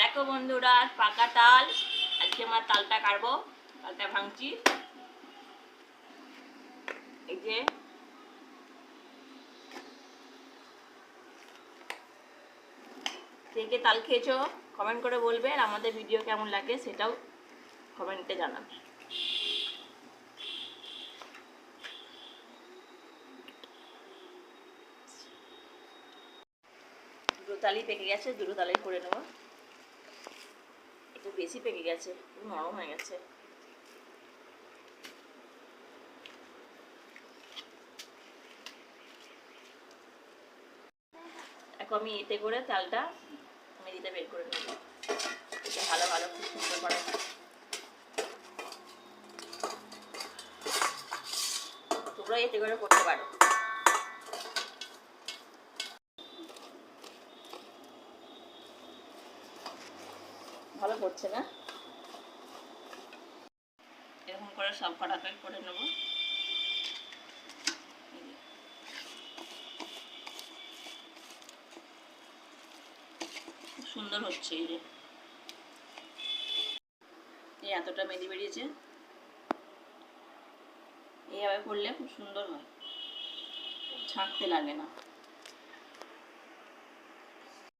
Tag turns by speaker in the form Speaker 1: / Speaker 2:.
Speaker 1: দেখো বন্ধুরা, পাকা তাল। আজকে আমার তালটা কাটবো, তালটা ভাঙছি। এই যে কে কে তাল খেয়েছো কমেন্ট করে বলবে, আর আমাদের ভিডিও কেমন লাগে সেটাও কমেন্টে জানাবে। দুটো তালই পেকে গেছে, দুটো তালই করে নেবো। একটু বেশি পেকে গেছে, নরম হয়ে গেছে। এখন আমি এতে করে তালটা মেঝেতে বের করে নেবো। এটা ভালো ভালো খুব সুন্দর করে তোমরা এতে করে করতে পারো। ভালো করছে না? এরকম করে সব কটা প্যাক করে নেবো। খুব সুন্দর হচ্ছে। এই যে এই এতটা মেদি বেরিয়েছে, এইভাবে করলে খুব সুন্দর হয়, ছাঁকতে লাগে না।